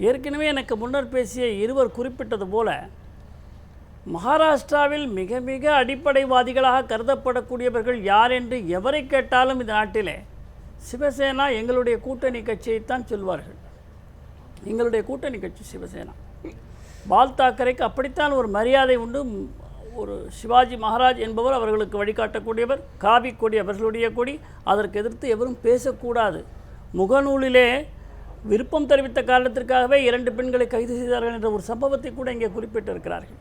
ஏற்கனவே எனக்கு முன்னர் பேசிய இருவர் குறிப்பிட்டது போல மகாராஷ்டிராவில் மிக மிக அடிப்படைவாதிகளாக கருதப்படக்கூடியவர்கள் யார் என்று எவரை கேட்டாலும் இந்த நாட்டிலே சிவசேனா எங்களுடைய கூட்டணி கட்சியைத்தான் சொல்வார்கள். எங்களுடைய கூட்டணி கட்சி சிவசேனா. பால் தாக்கரேக்கு அப்படித்தான் ஒரு மரியாதை உண்டு. ஒரு சிவாஜி மகாராஜ் என்பவர் அவர்களுக்கு வழிகாட்டக்கூடியவர். காவி கொடி அவர்களுடைய கொடி. அதற்கு எதிர்த்து எவரும் பேசக்கூடாது. முகநூலிலே விருப்பம் தெரிவித்த காரணத்திற்காகவே 2 பெண்களை கைது செய்தார்கள் என்ற ஒரு சம்பவத்தை கூட இங்கே குறிப்பிட்டிருக்கிறார்கள்.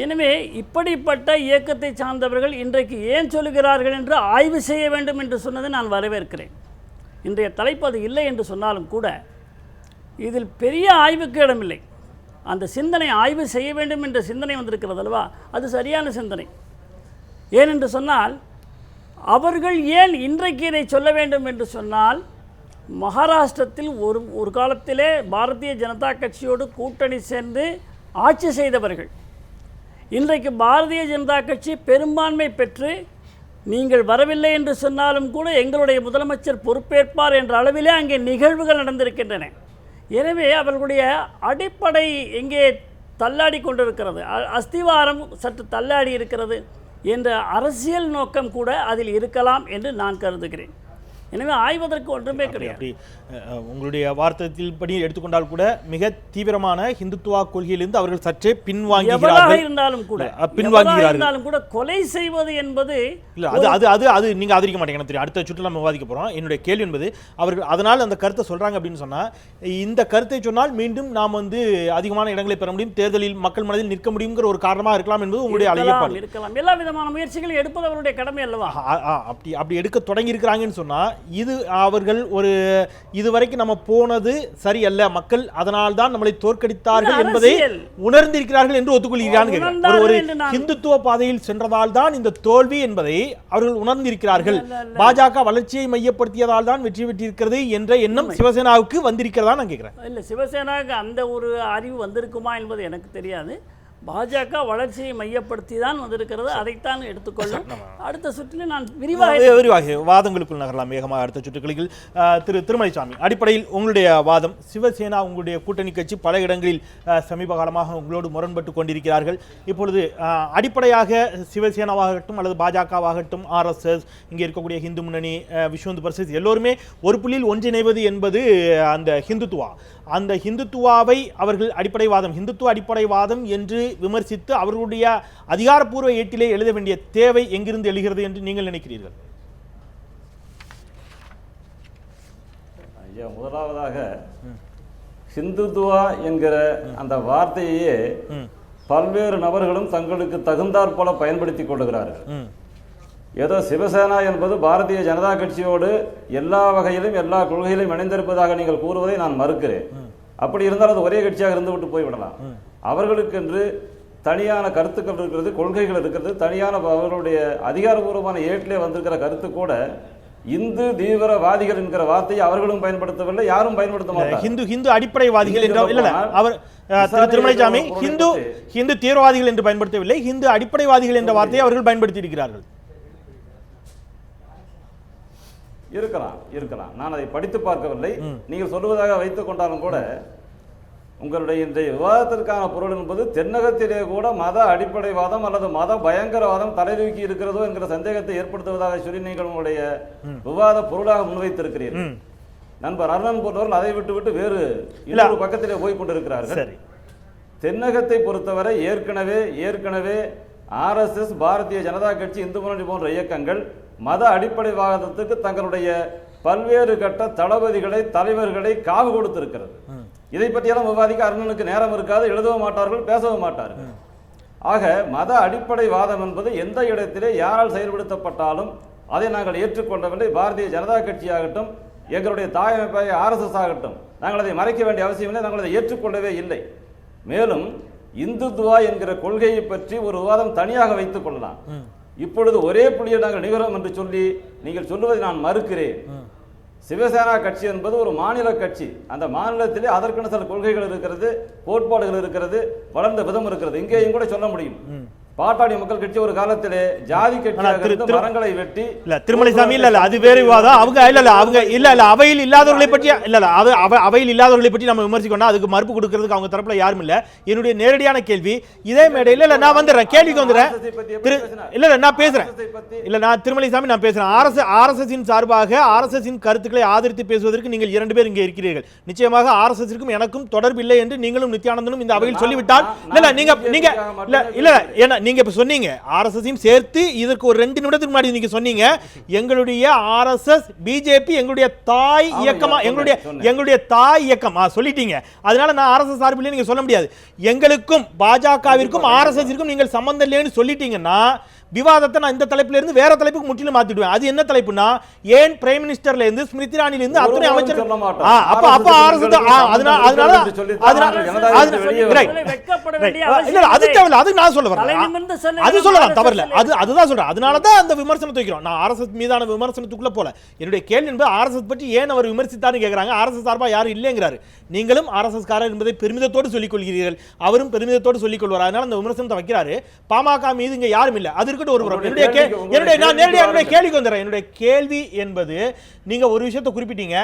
எனவே இப்படிப்பட்ட இயக்கத்தை சார்ந்தவர்கள் இன்றைக்கு ஏன் சொல்லுகிறார்கள் என்று ஆய்வு செய்ய வேண்டும் என்று சொன்னதை நான் வரவேற்கிறேன். இன்றைய தலைப்பு அது இல்லை என்று சொன்னாலும் கூட இதில் பெரிய ஆய்வுக்கு இடமில்லை. அந்த சிந்தனை ஆய்வு செய்ய வேண்டும் என்ற சிந்தனை வந்திருக்கிறது அல்லவா, அது சரியான சிந்தனை. ஏனென்று சொன்னால் அவர்கள் ஏன் இன்றைக்கு இதை சொல்ல வேண்டும் என்று சொன்னால், மகாராஷ்டிரத்தில் ஒரு காலத்திலே பாரதிய ஜனதா கட்சியோடு கூட்டணி சேர்ந்து ஆட்சி செய்தவர்கள் இன்றைக்கு பாரதிய ஜனதா கட்சி பெரும்பான்மை பெற்று நீங்கள் வரவில்லை என்று சொன்னாலும் கூட எங்களுடைய முதலமைச்சர் பொறுப்பேற்பார் என்ற அளவிலே அங்கே நிகழ்வுகள் நடந்திருக்கின்றன. எனவே அவர்களுடைய அடிப்படை எங்கே தள்ளாடி கொண்டிருக்கிறது, அஸ்திவாரம் சற்று தள்ளாடி இருக்கிறது என்ற அரசியல் நோக்கம் கூட அதில் இருக்கலாம் என்று நான் கருதுகிறேன். எனவே ஆய்வதற்கு ஒன்றுமே கிடையாது. உங்களுடைய வார்த்தையில் படி எடுத்துக்கொண்டால் கூட மிக தீவிரமான ஹிந்துத்துவா கொள்கையிலிருந்து அவர்கள் சற்றே பின்வாங்குகிறார்கள். இருந்தாலும் கூட கொலை செய்வது என்பது இல்ல, அது நீங்க ஆதரிக்க மாட்டீங்க தெரியும். அடுத்த சுற்றுலா நம்ம விவாதிக்க போறோம். என்னுடைய கேள்வி என்பது அவர்கள் அதனால் அந்த கருத்தை சொல்றாங்க அப்படின்னு சொன்னா, இந்த கருத்தை சொன்னால் மீண்டும் நாம் அதிகமான இடங்களை பெற முடியும், தேர்தலில் மக்கள் மனதில் நிற்க முடியுங்கிற ஒரு காரணமா இருக்கலாம் என்பது உங்களுடைய அழைப்பாடு. இருக்கலாம். எல்லா விதமான முயற்சிகளும் எடுப்பது அவருடைய கடமை அல்லவா? அப்படி எடுக்க தொடங்கி இருக்கிறாங்கன்னு சொன்னா, இது அவர்கள் ஒரு இதுவரைக்கும் நம்ம போனது சரியல்ல, மக்கள் அதனால் தான் நம்மளை தோற்கடித்தார்கள் என்பதை உணர்ந்திருக்கிறார்கள் என்று ஒத்துக்கொள்கிறார்கள். ஒரு ஹிந்துத்துவ பாதையில் சென்றதால் தான் இந்த தோல்வி என்பதை அவர்கள் உணர்ந்திருக்கிறார்கள். பாஜக வளர்ச்சியை மையப்படுத்தியதால் தான் வெற்றி பெற்றிருக்கிறது என்ற எண்ணம் சிவசேனாவுக்கு வந்திருக்கிறதா நான் கேட்கிறேன். இல்ல, சிவசேனாவுக்கு அந்த ஒரு அறிவு வந்திருக்குமா என்பது எனக்கு தெரியாது. பாஜக வளர்ச்சியை மையப்படுத்தி தான் வந்திருக்கிறது, அதைத்தான் எடுத்துக்கொள்ளும். அடுத்த சுற்றில் நான் விரிவாக வாதங்களுக்குள் நகரலாம் வேகமாக. அடுத்த சுற்றுகளில் திரு திருமலைசாமி, அடிப்படையில் உங்களுடைய வாதம், சிவசேனா உங்களுடைய கூட்டணி கட்சி பல இடங்களில் சமீப காலமாக உங்களோடு முரண்பட்டு கொண்டிருக்கிறார்கள். இப்பொழுது அடிப்படையாக சிவசேனாவாகட்டும் அல்லது பாஜகவாகட்டும், RSS, இங்கே இருக்கக்கூடிய ஹிந்து முன்னணி, விஸ்வ இந்து பரிஷத், எல்லோருமே ஒரு புள்ளியில் ஒன்றிணைவது என்பது அந்த ஹிந்துத்துவா. அந்த ஹிந்துத்துவாவை அவர்கள் அடிப்படைவாதம், ஹிந்துத்துவ அடிப்படைவாதம் என்று விமர்சித்து அவர்களுடைய அதிகாரப்பூர்வ ஏட்டிலே எழுத வேண்டிய தேவை எங்கிருந்து எழுகிறது என்று நீங்கள் நினைக்கிறீர்கள்? ஐயா, முதலாவதாக ஹிந்துத்துவா என்கிற அந்த வார்த்தையே பல்வேறு நபர்களும் தங்களுக்கு தகுந்தாற் போல பயன்படுத்தி கொள்ளுகிறார்கள். ஏதோ சிவசேனா என்பது பாரதிய ஜனதா கட்சியோடு எல்லா வகையிலும் எல்லா கொள்கையிலும் இணைந்திருப்பதாக நீங்கள் கூறுவதை நான் மறுக்கிறேன். அப்படி இருந்தால் அது ஒரே கட்சியாக இருந்துவிட்டு போய்விடலாம். அவர்களுக்கென்று தனியான கருத்துக்கள் இருக்கிறது, கொள்கைகள் இருக்கிறது, தனியான அவர்களுடைய அதிகாரபூர்வமான ஏட்டிலே வந்திருக்கிற கருத்து கூட இந்து தீவிரவாதிகள் என்கிற வார்த்தையை அவர்களும் பயன்படுத்தவில்லை, யாரும் பயன்படுத்த மாட்டார்கள். ஹிந்து அடிப்படைவாதிகள் என்ற அவர் திருமலைசாமி ஹிந்து தீவிரவாதிகள் என்று பயன்படுத்தவில்லை, ஹிந்து அடிப்படைவாதிகள் என்ற வார்த்தையை அவர்கள் பயன்படுத்தி இருக்கிறார்கள். இருக்கலாம். நான் அதை படித்து பார்க்கவில்லை. நீங்கள் சொல்லுவதாக வைத்துக் கொண்டாலும் கூட உங்களுடைய இன்றைய விவாதத்திற்கான பொருள் என்பது தென்னகத்திலே கூட மத அடிப்படைவாதம் அல்லது மத பயங்கரவாதம் தலைதூக்கி இருக்கிறதோ என்கிற சந்தேகத்தை ஏற்படுத்துவதாக சொல்லி நீங்கள் உங்களுடைய விவாத பொருளாக முன்வைத்திருக்கிறீர்கள். நண்பர் அருணன் போன்றவர்கள் அதை விட்டு வேறு இன்னொரு பக்கத்திலே போய் கொண்டிருக்கிறார்கள். தென்னகத்தை பொறுத்தவரை ஏற்கனவே RSS, பாரதிய ஜனதா கட்சி, இந்து முன்னணி போன்ற இயக்கங்கள் மத அடிப்படைவாதத்துக்கு தங்களுடைய பல்வேறு கட்ட தளபதிகளை, தலைவர்களை காவு கொடுத்திருக்கிறது. இதை பற்றியெல்லாம் விவாதிக்க அருணனுக்கு நேரம் இருக்காது, எழுதவும் மாட்டார்கள், பேசவும் மாட்டார்கள். ஆக மத அடிப்படைவாதம் என்பது எந்த இடத்திலே யாரால் செயல்படுத்தப்பட்டாலும் அதை நாங்கள் ஏற்றுக்கொள்ளவில்லை. பாரதிய ஜனதா கட்சியாகட்டும், எங்களுடைய தாயமைப்பாக RSS ஆகட்டும், நாங்கள் அதை மறைக்க வேண்டிய அவசியம் இல்லை, நாங்கள் அதை ஏற்றுக்கொள்ளவே இல்லை. மேலும் இந்துத்துவா என்கிற கொள்கையை பற்றி ஒரு விவாதம் தனியாக வைத்துக் கொள்ளலாம். இப்பொழுது ஒரே புள்ளியை நாங்கள் நிகரம் என்று சொல்லி நீங்கள் சொல்லுவதை நான் மறுக்கிறேன். சிவசேனா கட்சி என்பது ஒரு மாநில கட்சி. அந்த மாநிலத்திலே அதற்கென சில கொள்கைகள் இருக்கிறது, கோட்பாடுகள் இருக்கிறது, வளர்ந்த விதம் இருக்கிறது. இங்கேயும் கூட சொல்ல முடியும். பாட்டாளி மக்கள் கட்சி ஒரு காலத்திலே ஜாதி கட்சியாக இருந்து மரங்களை வெட்டி இல்ல திருமலைசாமி இல்ல அது வேறு விவாதம். அவங்க அவங்க அவையில் இல்லாதவர்களை பற்றி அவையில் இல்லாதவர்களை பற்றி நம்ம விமர்சிக்கணும். அதுக்கு மறுப்பு கொடுக்கிறதுக்கு அவங்க தரப்புல யாரும் இல்ல. என்னுடைய நேரடியான கேள்வி இதே மேடையில் இல்ல நான் வந்துடுறேன், கேள்விக்கு வந்துடுறேன். இல்ல நான் பேசுறேன், இல்ல நான் திருமலைசாமி நான் பேசுறேன். RSS சார்பாக RSS கருத்துக்களை ஆதரித்து பேசுவதற்கு நீங்கள் 2 பேர் இங்கே இருக்கிறீர்கள். நிச்சயமாக RSS எனக்கும் தொடர்பு இல்லை என்று நீங்களும் நித்யானந்தனும் இந்த அவையில் சொல்லிவிட்டால் இல்ல நீங்க இல்ல நீங்க இப்ப சொன்னீங்க RSS சேர்த்து இதற்கு ஒரு 2 நிமிடத்துக்கு முன்னாடி நீங்க சொன்னீங்க எங்களுடைய RSS பிஜேபி எங்களுடைய தாய் இயக்கமா எங்களுடைய தாய் இயக்கமா சொல்லிட்டீங்க. அதனால நான் RSS சார்பிலே நீங்க சொல்ல முடியாது. எங்களுக்கும் பாஜகவிற்கும் RSSிற்கும் நீங்கள் சம்பந்தம் இல்லைன்னு சொல்லிட்டீங்கன்னா விவாதத்தை நான் இந்த தலைப்புல இருந்து வேற தலைப்புக்கு முற்றிலும் மாத்திடுவேன். அது என்ன தலைப்புனா ஏன் பிரைம் மினிஸ்டர்ல இருந்து ஸ்மிருதி இரானில இருந்து அத்தனை அமைச்சர் அப்ப RSS அது நான் சொல்ல வரேன். அது சொல்லலாம் தவறில்லை. அதுதான் சொல்றேன். அதனால தான் அந்த விமர்சனத்தை வைக்கிறோம். நான் RSS மீதான விமர்சனத்துக்குள்ள போல. என்னுடைய கேள்வி என்பது RSS பற்றி ஏன் அவர் விமர்சித்தார்னு கேக்குறாங்க. RSS சார்பா யாரும் இல்லைங்கிறாரு. நீங்களும் RSS காரர் என்பதை பெருமிதத்தோடு சொல்லிக் கொள்கிறீர்கள், அவரும் பெருமிதத்தோடு சொல்லிக் கொள்வார். அதனால அந்த விமர்சனத்தை வைக்கிறாரு. பாமக மீது இங்க யாரும் இல்லை. அது இருக்கட்டும். ஒரு என்னுடைய கேள்விக்கு வந்துடுறேன். என்னுடைய கேள்வி என்பது நீங்க ஒரு விஷயத்தை குறிப்பிட்டீங்க,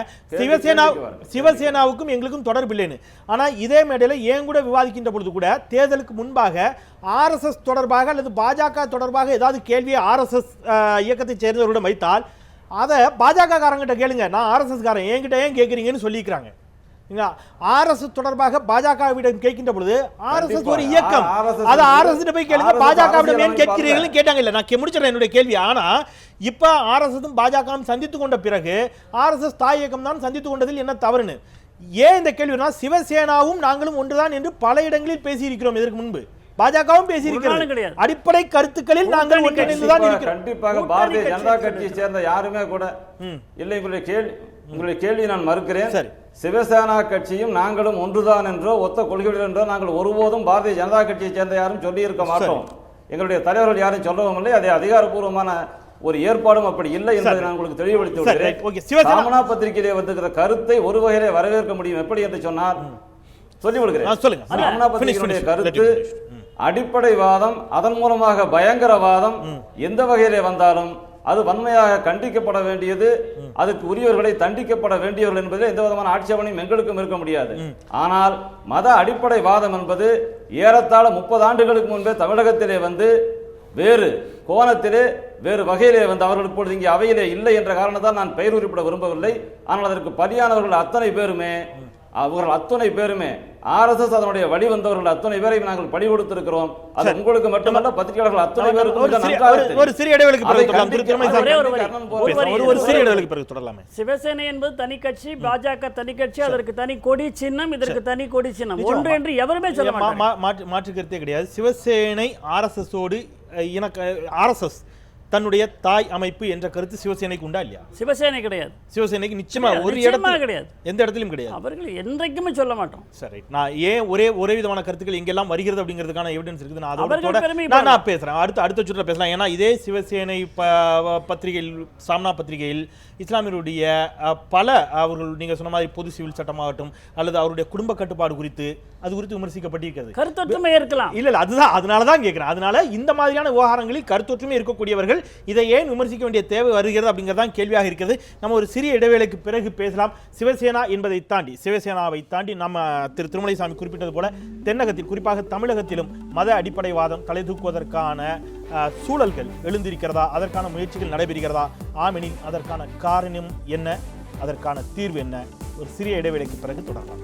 சிவசேனாவுக்கும் எங்களுக்கும் தொடர்பு இல்லைன்னு. ஆனா இதே மேடையில் ஏன் கூட விவாதிக்கின்ற பொழுது கூட தேர்தலுக்கு முன்பாக RSS தொடர்பாக அல்லது பாஜக தொடர்பாக ஏதாவது கேள்வியை RSS இயக்கத்தை சேர்ந்தவர்களிடம் வைத்தால் அதை பாஜக காரங்கிட்ட கேளுங்க, நான் RSS காரன் என்கிட்ட ஏன் கேட்குறீங்கன்னு சொல்லிக்கிறாங்க. RSS தொடர்பாக பாஜகவிடம் கேட்கின்ற பொழுது RSS ஒரு இயக்கம், அது RSS போய் கேளுங்க, பாஜகவிடம் ஏன் கேட்கிறீர்கள் கேட்டாங்க. இல்ல நான் முடிச்சிடறேன் என்னுடைய கேள்வி. ஆனா இப்ப RSSம் பாஜகவும் சந்தித்து கொண்ட பிறகு RSS தாய் இயக்கம் தான் சந்தித்து கொண்டதில் என்ன தவறுன்னு ஏன் இந்த கேள்வினா, சிவசேனாவும் நாங்களும் ஒன்றுதான் என்று பல இடங்களில் பேசியிருக்கிறோம். இதற்கு முன்பு பாஜகவும் பேசியிருக்கிறது. அடிப்படை கருத்துக்களில் நாங்கள் ஒன்றிணைந்துதான் இருக்கிறோம். கண்டிப்பாக பாரதிய ஜனதா கட்சியை சேர்ந்த யாருமே கூட இல்லை. உங்களுடைய கேள்வி நான் மறுக்கிறேன். சிவசேனா கட்சியும் நாங்களும் ஒன்றுதான் என்றோ ஒத்த கொள்கைகள் என்றோ நாங்கள் ஒருபோதும் பாரதிய ஜனதா கட்சியை சேர்ந்த யாரும் சொல்லி இருக்க மாட்டோம். எங்களுடைய தலைவர்கள் யாரும் சொல்லவும் இல்லை. அதை அதிகாரப்பூர்வமான ஒரு ஏற்பாடும் அப்படி இல்லை என்பதை நான் உங்களுக்கு தெளிவுபடுத்தி விடுகிறேன். சாமனா பத்திரிகையிலே வந்துகிற கருத்தை ஒரு வகையிலே வரவேற்க முடியும். எப்படி என்று சொன்னால் சொல்லி விடுகிறேன். சாமனா பத்திரிகையுடைய கருத்து அடிப்படைவாதம், அதன் மூலமாக பயங்கரவாதம் எந்த வகையிலே வந்தாலும் அது வன்மையாக கண்டிக்கப்பட வேண்டியது, அதுக்கு உரியவர்களை தண்டிக்கப்பட வேண்டியவர்கள் என்பதில் எந்த விதமான ஆட்சேபனையும் எங்களுக்கும் இருக்க முடியாது. ஆனால் மத அடிப்படை வாதம் என்பது ஏறத்தாழ 30 ஆண்டுகளுக்கு முன்பே தமிழகத்திலே வந்து வேறு கோணத்திலே வேறு வகையிலே வந்து அவர்கள் இப்பொழுது இங்கே அவையிலே இல்லை என்ற காரணத்தால் நான் பெயர் குறிப்பிட விரும்பவில்லை. ஆனால் அதற்கு பலியானவர்கள் அத்தனை பேருமே RSS அதனுடைய வழி வந்தவர்கள் அத்தனை பேரை நாங்கள் படி கொடுத்திருக்கிறோம். அது உங்களுக்கு மட்டுமல்ல, பத்திரிகையாளர்கள் அத்தனை பேருக்கு. ஒரு சிறிய இடைவெளிக்கு பிறகு தொடரலாம். சிவசேனை என்பது தனி கட்சி, பாஜக தனி கட்சி, அதற்கு தனி கொடி சின்னம், இதற்கு தனி கொடி சின்னம், ஒன்று என்று எவருமே சொல்ல மாட்டாங்க. மாற்று கருத்தே கிடையாது. சிவசேனை RSSோடு RSS தன்னுடைய தாய் அமைப்பு என்ற கருத்து சிவசேனைக்கு உண்டா இல்லையா? சிவசேனை கிடையாது. சிவசேனைக்கு நிச்சயமா ஒரு இடத்துல கிடையாது, எந்த இடத்திலும் கிடையாது. அவர்கள் என்றைக்குமே சொல்ல மாட்டோம். சரி, நான் ஏன் ஒரே விதமான கருத்துக்கள் எங்கெல்லாம் வருகிறது அப்படிங்கிறதுக்கான எவிடன்ஸ் இருக்குது. நான் பேசுறேன், அடுத்த சுற்றுல பேசலாம். ஏன்னா இதே சிவசேனை பத்திரிகையில், சாம்னா பத்திரிகையில் இஸ்லாமியருடைய பல அவர்கள் நீங்க சொன்ன மாதிரி பொது சிவில் சட்டமாகட்டும் அல்லது அவருடைய குடும்ப கட்டுப்பாடு குறித்து விமர்சிக்கப்பட்டிருக்கிறது. கருத்தொற்றுமை இருக்கலாம். இல்ல அதுதான், அதனாலதான் கேட்கிறேன். அதனால இந்த மாதிரியான விவகாரங்களில் கருத்தொற்றுமை இருக்கக்கூடியவர்கள் இதை ஏன் விமர்சிக்க வேண்டிய தேவை வருகிறது அப்படிங்கிறதான் கேள்வியாக இருக்கிறது. நம்ம ஒரு சிறிய இடைவேளைக்கு பிறகு பேசலாம். சிவசேனாவை தாண்டி நம்ம திருமலைசாமி குறிப்பிட்டது போல தென்னகத்தில், குறிப்பாக தமிழகத்திலும் மத அடிப்படைவாதம் தலை தூக்குவதற்கான சூழல்கள் எழுந்திருக்கிறதா, அதற்கான முயற்சிகள் நடைபெறுகிறதா, ஆமெனில் அதற்கான காரணம் என்ன, அதற்கான தீர்வு என்ன? ஒரு சிறிய இடைவேளைக்கு பிறகு தொடரலாம்.